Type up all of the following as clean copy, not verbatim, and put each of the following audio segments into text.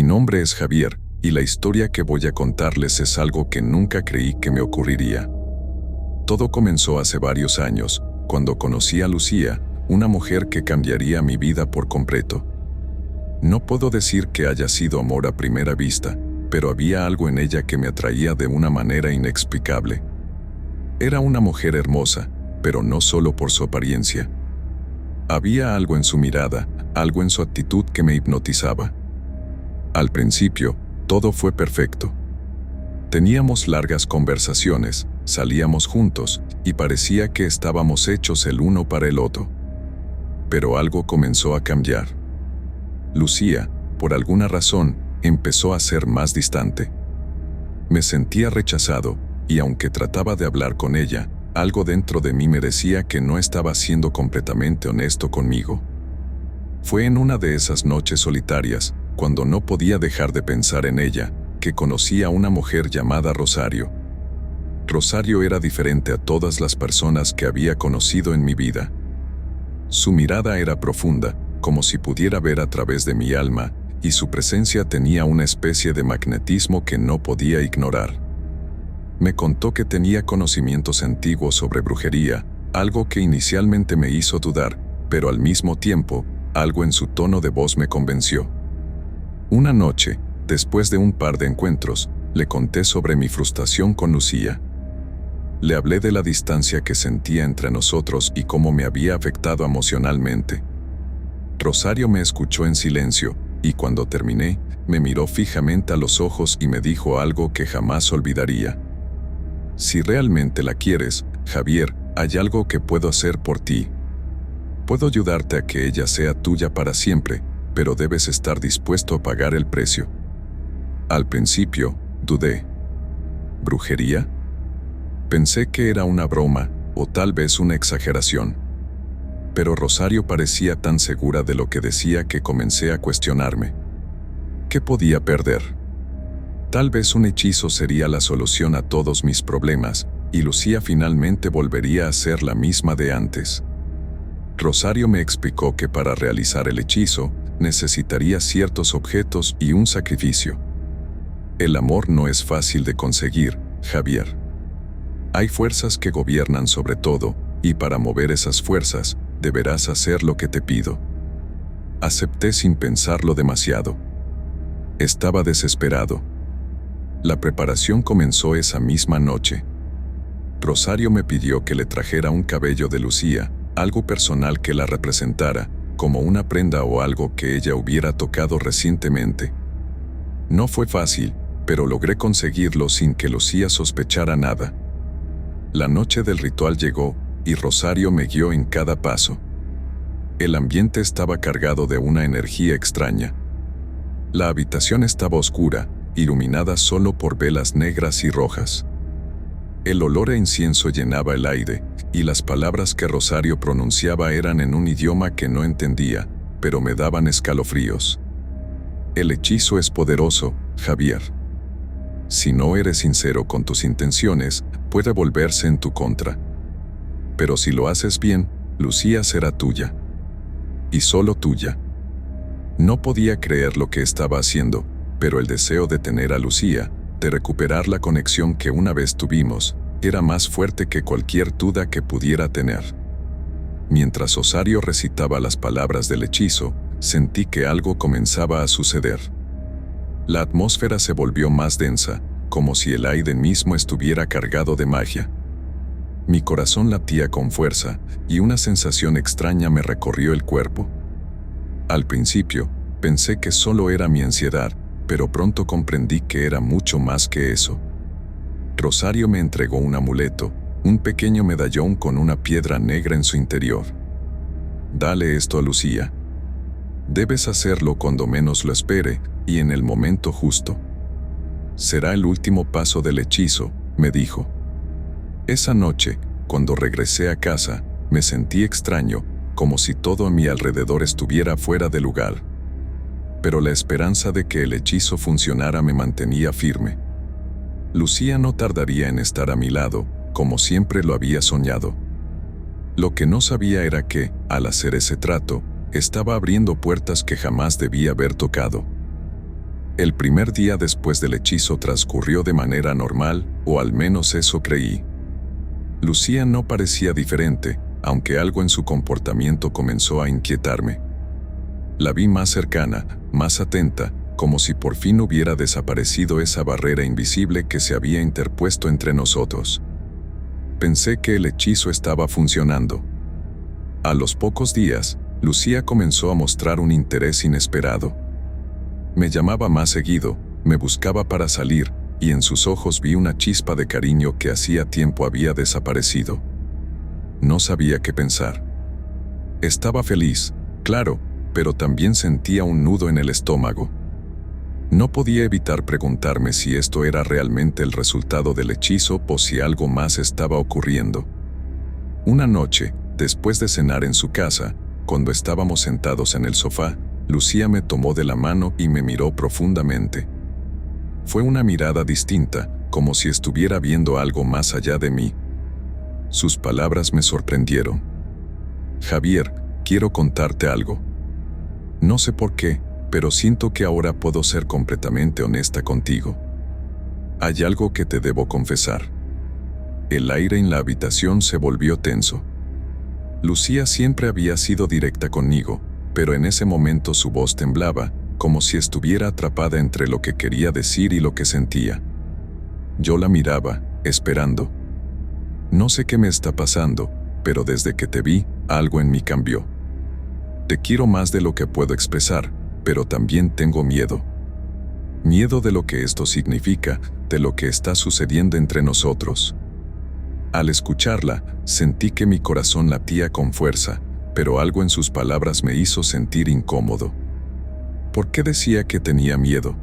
nombre es Javier, y la historia que voy a contarles es algo que nunca creí que me ocurriría. Todo comenzó hace varios años, cuando conocí a Lucía, una mujer que cambiaría mi vida por completo. No puedo decir que haya sido amor a primera vista, pero había algo en ella que me atraía de una manera inexplicable. Era una mujer hermosa, pero no solo por su apariencia. Había algo en su mirada, algo en su actitud que me hipnotizaba. Al principio, todo fue perfecto. Teníamos largas conversaciones, salíamos juntos, y parecía que estábamos hechos el uno para el otro. Pero algo comenzó a cambiar. Lucía, por alguna razón, empezó a ser más distante. Me sentía rechazado, y aunque trataba de hablar con ella, algo dentro de mí me decía que no estaba siendo completamente honesto conmigo. Fue en una de esas noches solitarias, cuando no podía dejar de pensar en ella, que conocí a una mujer llamada Rosario. Rosario era diferente a todas las personas que había conocido en mi vida. Su mirada era profunda, como si pudiera ver a través de mi alma, y su presencia tenía una especie de magnetismo que no podía ignorar. Me contó que tenía conocimientos antiguos sobre brujería, algo que inicialmente me hizo dudar, pero al mismo tiempo, algo en su tono de voz me convenció. Una noche, después de un par de encuentros, le conté sobre mi frustración con Lucía. Le hablé de la distancia que sentía entre nosotros y cómo me había afectado emocionalmente. Rosario me escuchó en silencio, y cuando terminé, me miró fijamente a los ojos y me dijo algo que jamás olvidaría. Si realmente la quieres, Javier, hay algo que puedo hacer por ti. Puedo ayudarte a que ella sea tuya para siempre, pero debes estar dispuesto a pagar el precio. Al principio, dudé. ¿Brujería? Pensé que era una broma, o tal vez una exageración. Pero Rosario parecía tan segura de lo que decía que comencé a cuestionarme. ¿Qué podía perder? Tal vez un hechizo sería la solución a todos mis problemas, y Lucía finalmente volvería a ser la misma de antes. Rosario me explicó que para realizar el hechizo, necesitaría ciertos objetos y un sacrificio. El amor no es fácil de conseguir, Javier. Hay fuerzas que gobiernan sobre todo, y para mover esas fuerzas, deberás hacer lo que te pido. Acepté sin pensarlo demasiado. Estaba desesperado. La preparación comenzó esa misma noche. Rosario me pidió que le trajera un cabello de Lucía, algo personal que la representara, como una prenda o algo que ella hubiera tocado recientemente. No fue fácil, pero logré conseguirlo sin que Lucía sospechara nada. La noche del ritual llegó, y Rosario me guió en cada paso. El ambiente estaba cargado de una energía extraña. La habitación estaba oscura, iluminada solo por velas negras y rojas. El olor a incienso llenaba el aire, y las palabras que Rosario pronunciaba eran en un idioma que no entendía, pero me daban escalofríos. El hechizo es poderoso, Javier. Si no eres sincero con tus intenciones, puede volverse en tu contra. Pero si lo haces bien, Lucía será tuya. Y solo tuya. No podía creer lo que estaba haciendo, pero el deseo de tener a Lucía, de recuperar la conexión que una vez tuvimos, era más fuerte que cualquier duda que pudiera tener. Mientras Rosario recitaba las palabras del hechizo, sentí que algo comenzaba a suceder. La atmósfera se volvió más densa, como si el aire mismo estuviera cargado de magia. Mi corazón latía con fuerza, y una sensación extraña me recorrió el cuerpo. Al principio, pensé que solo era mi ansiedad, pero pronto comprendí que era mucho más que eso. Rosario me entregó un amuleto, un pequeño medallón con una piedra negra en su interior. Dale esto a Lucía. Debes hacerlo cuando menos lo espere, y en el momento justo. Será el último paso del hechizo, me dijo. Esa noche, cuando regresé a casa, me sentí extraño, como si todo a mi alrededor estuviera fuera de lugar. Pero la esperanza de que el hechizo funcionara me mantenía firme. Lucía no tardaría en estar a mi lado, como siempre lo había soñado. Lo que no sabía era que, al hacer ese trato, estaba abriendo puertas que jamás debía haber tocado. El primer día después del hechizo transcurrió de manera normal, o al menos eso creí. Lucía no parecía diferente, aunque algo en su comportamiento comenzó a inquietarme. La vi más cercana, más atenta, como si por fin hubiera desaparecido esa barrera invisible que se había interpuesto entre nosotros. Pensé que el hechizo estaba funcionando. A los pocos días, Lucía comenzó a mostrar un interés inesperado. Me llamaba más seguido, me buscaba para salir, y en sus ojos vi una chispa de cariño que hacía tiempo había desaparecido. No sabía qué pensar. Estaba feliz, claro, pero también sentía un nudo en el estómago. No podía evitar preguntarme si esto era realmente el resultado del hechizo o si algo más estaba ocurriendo. Una noche, después de cenar en su casa, cuando estábamos sentados en el sofá, Lucía me tomó de la mano y me miró profundamente. Fue una mirada distinta, como si estuviera viendo algo más allá de mí. Sus palabras me sorprendieron. Javier, quiero contarte algo. No sé por qué, pero siento que ahora puedo ser completamente honesta contigo. Hay algo que te debo confesar. El aire en la habitación se volvió tenso. Lucía siempre había sido directa conmigo, pero en ese momento su voz temblaba, como si estuviera atrapada entre lo que quería decir y lo que sentía. Yo la miraba, esperando. No sé qué me está pasando, pero desde que te vi, algo en mí cambió. Te quiero más de lo que puedo expresar, pero también tengo miedo. Miedo de lo que esto significa, de lo que está sucediendo entre nosotros. Al escucharla, sentí que mi corazón latía con fuerza, pero algo en sus palabras me hizo sentir incómodo. ¿Por qué decía que tenía miedo?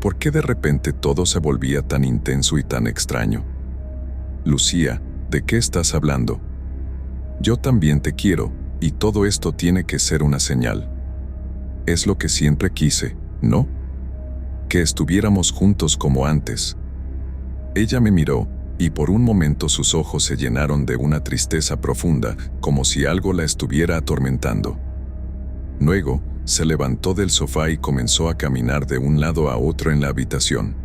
¿Por qué de repente todo se volvía tan intenso y tan extraño? Lucía, ¿de qué estás hablando? Yo también te quiero, y todo esto tiene que ser una señal. Es lo que siempre quise, ¿no? Que estuviéramos juntos como antes. Ella me miró, y por un momento sus ojos se llenaron de una tristeza profunda, como si algo la estuviera atormentando. Luego, se levantó del sofá y comenzó a caminar de un lado a otro en la habitación.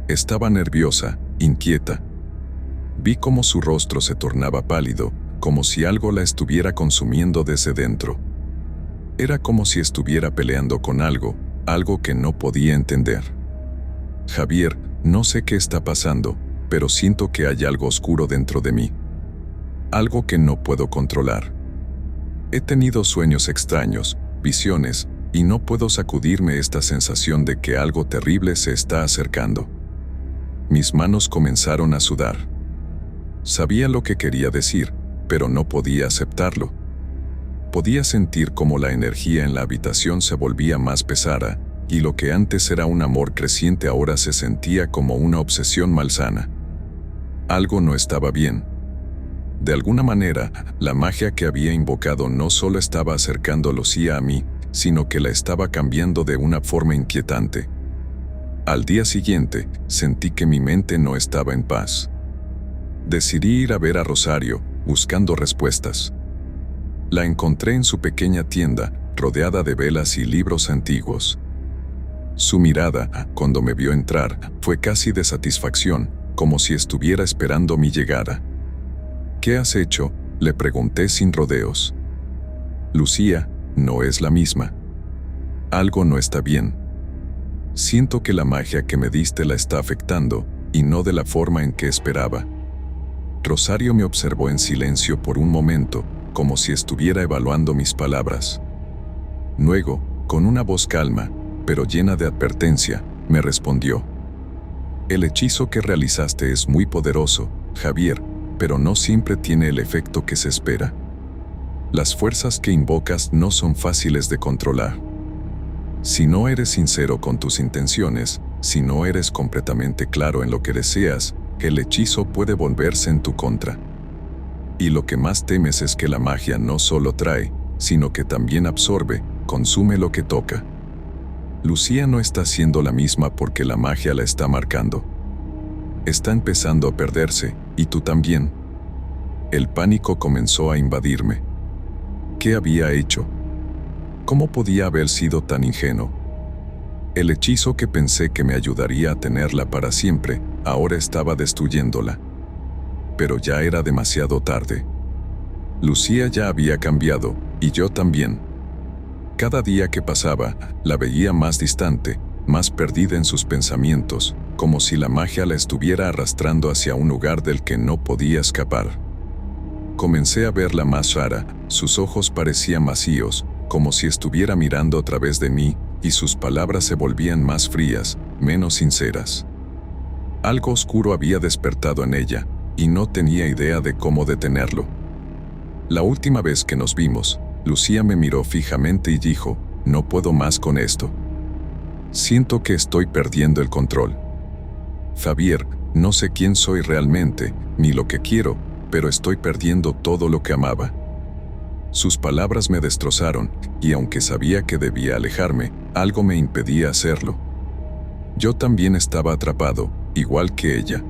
Estaba nerviosa, inquieta. Vi cómo su rostro se tornaba pálido, como si algo la estuviera consumiendo desde dentro. Era como si estuviera peleando con algo, algo que no podía entender. Javier, no sé qué está pasando, pero siento que hay algo oscuro dentro de mí. Algo que no puedo controlar. He tenido sueños extraños, visiones, y no puedo sacudirme esta sensación de que algo terrible se está acercando. Mis manos comenzaron a sudar. Sabía lo que quería decir, pero no podía aceptarlo. Podía sentir cómo la energía en la habitación se volvía más pesada, y lo que antes era un amor creciente ahora se sentía como una obsesión malsana. Algo no estaba bien. De alguna manera, la magia que había invocado no solo estaba acercando a Lucía a mí, sino que la estaba cambiando de una forma inquietante. Al día siguiente, sentí que mi mente no estaba en paz. Decidí ir a ver a Rosario, buscando respuestas. La encontré en su pequeña tienda, rodeada de velas y libros antiguos. Su mirada, cuando me vio entrar, fue casi de satisfacción, como si estuviera esperando mi llegada. ¿Qué has hecho?, le pregunté sin rodeos. Lucía, no es la misma. Algo no está bien. Siento que la magia que me diste la está afectando, y no de la forma en que esperaba. Rosario me observó en silencio por un momento, como si estuviera evaluando mis palabras. Luego, con una voz calma, pero llena de advertencia, me respondió: el hechizo que realizaste es muy poderoso, Javier, pero no siempre tiene el efecto que se espera. Las fuerzas que invocas no son fáciles de controlar. Si no eres sincero con tus intenciones, si no eres completamente claro en lo que deseas, el hechizo puede volverse en tu contra. Y lo que más temes es que la magia no solo trae, sino que también absorbe, consume lo que toca. Lucía no está siendo la misma porque la magia la está marcando. Está empezando a perderse, y tú también. El pánico comenzó a invadirme. ¿Qué había hecho? ¿Cómo podía haber sido tan ingenuo? El hechizo que pensé que me ayudaría a tenerla para siempre, ahora estaba destruyéndola. Pero ya era demasiado tarde. Lucía ya había cambiado, y yo también. Cada día que pasaba, la veía más distante, más perdida en sus pensamientos, como si la magia la estuviera arrastrando hacia un lugar del que no podía escapar. Comencé a verla más rara, sus ojos parecían vacíos, como si estuviera mirando a través de mí, y sus palabras se volvían más frías, menos sinceras. Algo oscuro había despertado en ella, y no tenía idea de cómo detenerlo. La última vez que nos vimos, Lucía me miró fijamente y dijo, no puedo más con esto. Siento que estoy perdiendo el control. Javier, no sé quién soy realmente, ni lo que quiero, pero estoy perdiendo todo lo que amaba. Sus palabras me destrozaron, y aunque sabía que debía alejarme, algo me impedía hacerlo. Yo también estaba atrapado, igual que ella.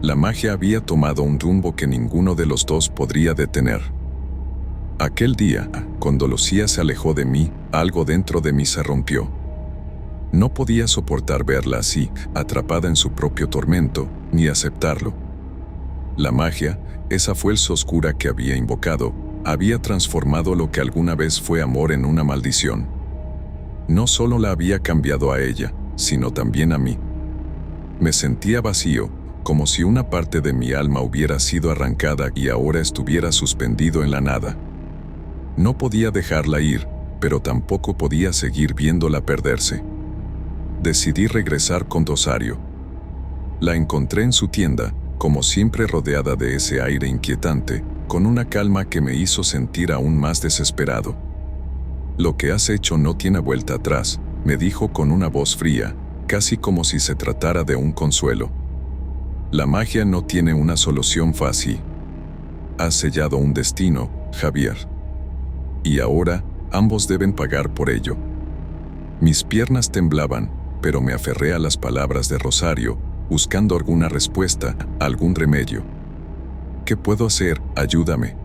La magia había tomado un rumbo que ninguno de los dos podría detener. Aquel día, cuando Lucía se alejó de mí, algo dentro de mí se rompió. No podía soportar verla así, atrapada en su propio tormento, ni aceptarlo. La magia, esa fuerza oscura que había invocado, había transformado lo que alguna vez fue amor en una maldición. No solo la había cambiado a ella, sino también a mí. Me sentía vacío, como si una parte de mi alma hubiera sido arrancada y ahora estuviera suspendido en la nada. No podía dejarla ir, pero tampoco podía seguir viéndola perderse. Decidí regresar con Rosario. La encontré en su tienda, como siempre rodeada de ese aire inquietante, con una calma que me hizo sentir aún más desesperado. Lo que has hecho no tiene vuelta atrás, me dijo con una voz fría, casi como si se tratara de un consuelo. La magia no tiene una solución fácil. Has sellado un destino, Javier. Y ahora, ambos deben pagar por ello. Mis piernas temblaban, pero me aferré a las palabras de Rosario, buscando alguna respuesta, algún remedio. ¿Qué puedo hacer? Ayúdame.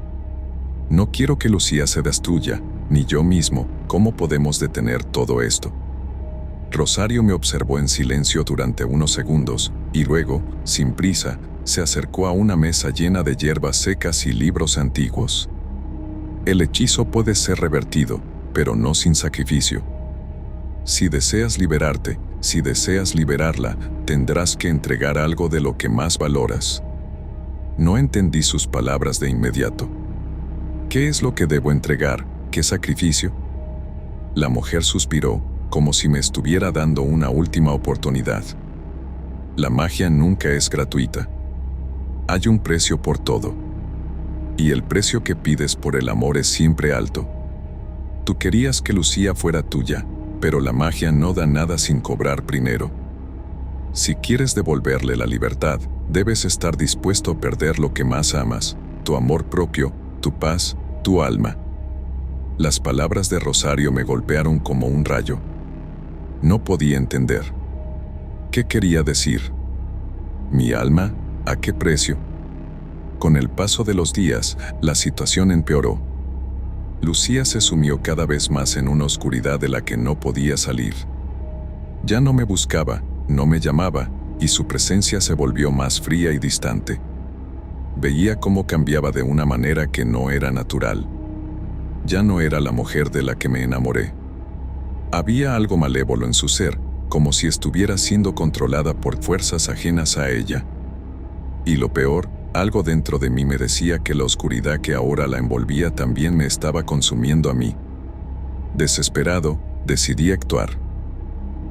No quiero que Lucía se destruya, ni yo mismo. ¿Cómo podemos detener todo esto? Rosario me observó en silencio durante unos segundos, y luego, sin prisa, se acercó a una mesa llena de hierbas secas y libros antiguos. El hechizo puede ser revertido, pero no sin sacrificio. Si deseas liberarte, si deseas liberarla, tendrás que entregar algo de lo que más valoras. No entendí sus palabras de inmediato. ¿Qué es lo que debo entregar? ¿Qué sacrificio? La mujer suspiró, como si me estuviera dando una última oportunidad. La magia nunca es gratuita. Hay un precio por todo. Y el precio que pides por el amor es siempre alto. Tú querías que Lucía fuera tuya, pero la magia no da nada sin cobrar primero. Si quieres devolverle la libertad, debes estar dispuesto a perder lo que más amas, tu amor propio, tu paz, tu alma. Las palabras de Rosario me golpearon como un rayo. No podía entender. ¿Qué quería decir? ¿Mi alma? ¿A qué precio? Con el paso de los días, la situación empeoró. Lucía se sumió cada vez más en una oscuridad de la que no podía salir. Ya no me buscaba, no me llamaba, y su presencia se volvió más fría y distante. Veía cómo cambiaba de una manera que no era natural. Ya no era la mujer de la que me enamoré. Había algo malévolo en su ser, como si estuviera siendo controlada por fuerzas ajenas a ella. Y lo peor, algo dentro de mí me decía que la oscuridad que ahora la envolvía también me estaba consumiendo a mí. Desesperado, decidí actuar.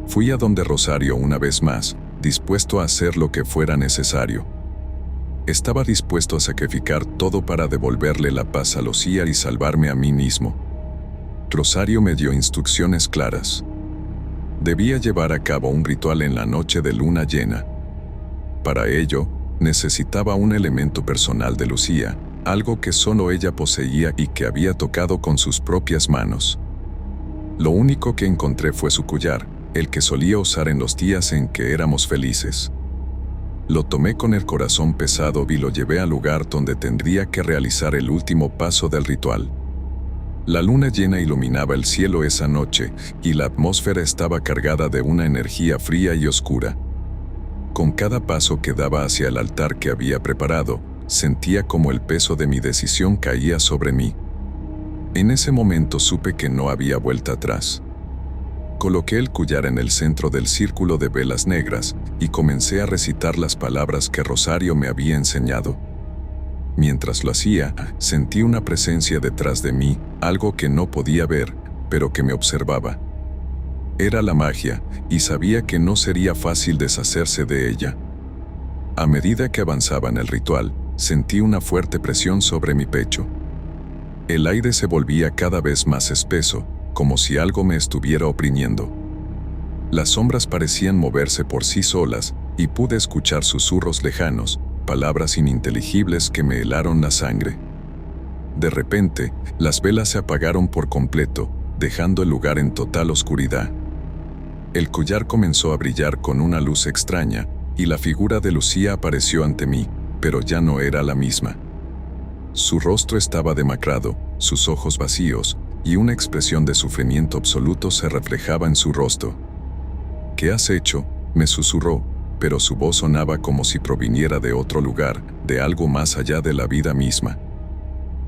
Fui a donde Rosario una vez más, dispuesto a hacer lo que fuera necesario. Estaba dispuesto a sacrificar todo para devolverle la paz a Lucía y salvarme a mí mismo. Rosario me dio instrucciones claras. Debía llevar a cabo un ritual en la noche de luna llena. Para ello, necesitaba un elemento personal de Lucía, algo que solo ella poseía y que había tocado con sus propias manos. Lo único que encontré fue su collar, el que solía usar en los días en que éramos felices. Lo tomé con el corazón pesado y lo llevé al lugar donde tendría que realizar el último paso del ritual. La luna llena iluminaba el cielo esa noche y la atmósfera estaba cargada de una energía fría y oscura. Con cada paso que daba hacia el altar que había preparado, sentía como el peso de mi decisión caía sobre mí. En ese momento supe que no había vuelta atrás. Coloqué el collar en el centro del círculo de velas negras y comencé a recitar las palabras que Rosario me había enseñado. Mientras lo hacía, sentí una presencia detrás de mí, algo que no podía ver, pero que me observaba. Era la magia, y sabía que no sería fácil deshacerse de ella. A medida que avanzaba en el ritual, sentí una fuerte presión sobre mi pecho. El aire se volvía cada vez más espeso, como si algo me estuviera oprimiendo. Las sombras parecían moverse por sí solas, y pude escuchar susurros lejanos, palabras ininteligibles que me helaron la sangre. De repente, las velas se apagaron por completo, dejando el lugar en total oscuridad. El collar comenzó a brillar con una luz extraña, y la figura de Lucía apareció ante mí, pero ya no era la misma. Su rostro estaba demacrado, sus ojos vacíos, y una expresión de sufrimiento absoluto se reflejaba en su rostro. «¿Qué has hecho?», me susurró, pero su voz sonaba como si proviniera de otro lugar, de algo más allá de la vida misma.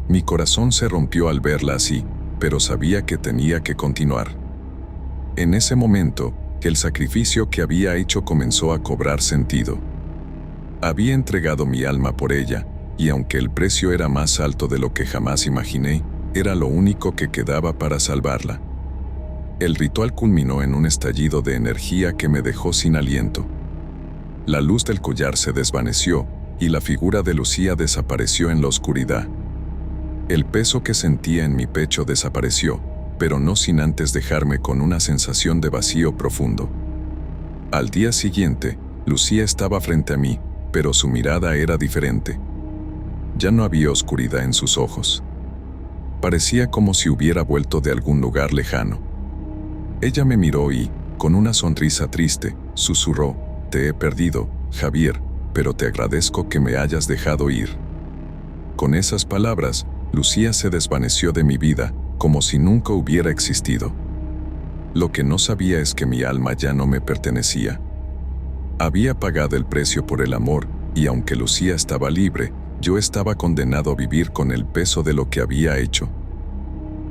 Mi corazón se rompió al verla así, pero sabía que tenía que continuar. En ese momento, el sacrificio que había hecho comenzó a cobrar sentido. Había entregado mi alma por ella, y aunque el precio era más alto de lo que jamás imaginé, era lo único que quedaba para salvarla. El ritual culminó en un estallido de energía que me dejó sin aliento. La luz del collar se desvaneció, y la figura de Lucía desapareció en la oscuridad. El peso que sentía en mi pecho desapareció, pero no sin antes dejarme con una sensación de vacío profundo. Al día siguiente, Lucía estaba frente a mí, pero su mirada era diferente. Ya no había oscuridad en sus ojos. Parecía como si hubiera vuelto de algún lugar lejano. Ella me miró y, con una sonrisa triste, susurró: «Te he perdido, Javier, pero te agradezco que me hayas dejado ir». Con esas palabras, Lucía se desvaneció de mi vida, como si nunca hubiera existido. Lo que no sabía es que mi alma ya no me pertenecía. Había pagado el precio por el amor, y aunque Lucía estaba libre, yo estaba condenado a vivir con el peso de lo que había hecho.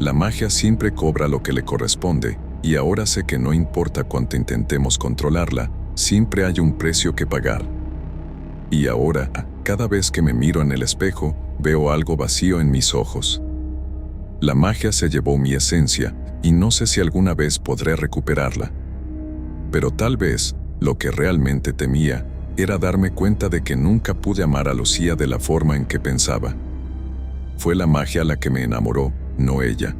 La magia siempre cobra lo que le corresponde, y ahora sé que no importa cuánto intentemos controlarla, siempre hay un precio que pagar. Y ahora, cada vez que me miro en el espejo, veo algo vacío en mis ojos. La magia se llevó mi esencia, y no sé si alguna vez podré recuperarla. Pero tal vez, lo que realmente temía, era darme cuenta de que nunca pude amar a Lucía de la forma en que pensaba. Fue la magia la que me enamoró, no ella.